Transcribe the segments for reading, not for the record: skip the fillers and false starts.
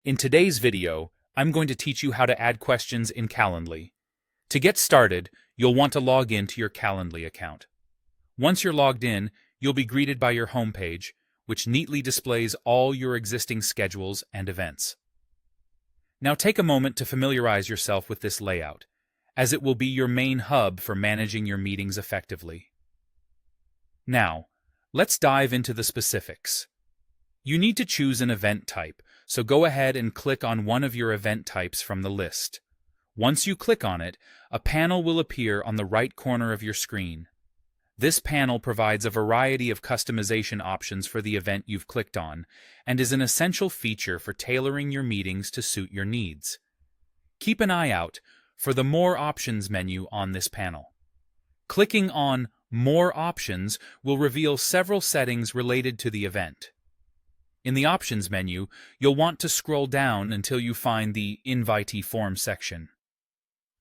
In today's video, I'm going to teach you how to add questions in Calendly. To get started, you'll want to log in to your Calendly account. Once you're logged in, you'll be greeted by your homepage, which neatly displays all your existing schedules and events. Now take a moment to familiarize yourself with this layout, as it will be your main hub for managing your meetings effectively. Now, let's dive into the specifics. You need to choose an event type, so go ahead and click on one of your event types from the list. Once you click on it, a panel will appear on the right corner of your screen. This panel provides a variety of customization options for the event you've clicked on, and is an essential feature for tailoring your meetings to suit your needs. Keep an eye out for the More Options menu on this panel. Clicking on More Options will reveal several settings related to the event. In the Options menu, you'll want to scroll down until you find the Invitee Form section.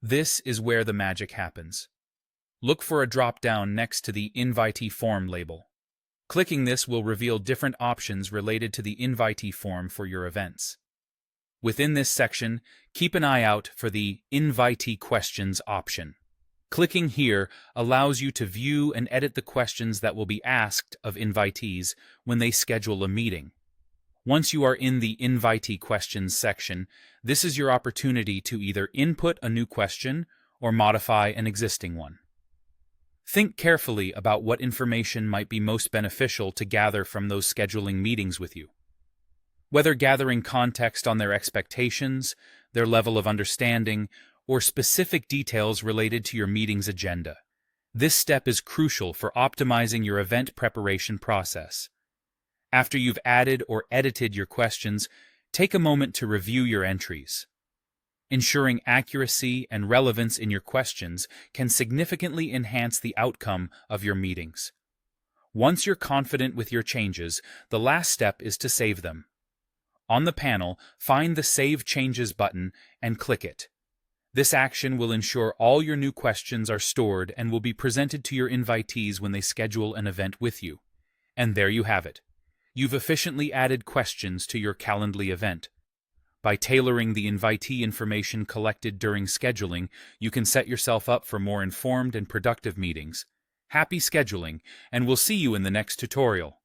This is where the magic happens. Look for a drop-down next to the Invitee Form label. Clicking this will reveal different options related to the invitee form for your events. Within this section, keep an eye out for the Invitee Questions option. Clicking here allows you to view and edit the questions that will be asked of invitees when they schedule a meeting. Once you are in the Invitee Questions section, this is your opportunity to either input a new question or modify an existing one. Think carefully about what information might be most beneficial to gather from those scheduling meetings with you. Whether gathering context on their expectations, their level of understanding, or specific details related to your meeting's agenda. This step is crucial for optimizing your event preparation process. After you've added or edited your questions, take a moment to review your entries. Ensuring accuracy and relevance in your questions can significantly enhance the outcome of your meetings. Once you're confident with your changes, the last step is to save them. On the panel, find the Save Changes button and click it. This action will ensure all your new questions are stored and will be presented to your invitees when they schedule an event with you. And there you have it. You've efficiently added questions to your Calendly event. By tailoring the invitee information collected during scheduling, you can set yourself up for more informed and productive meetings. Happy scheduling, and we'll see you in the next tutorial.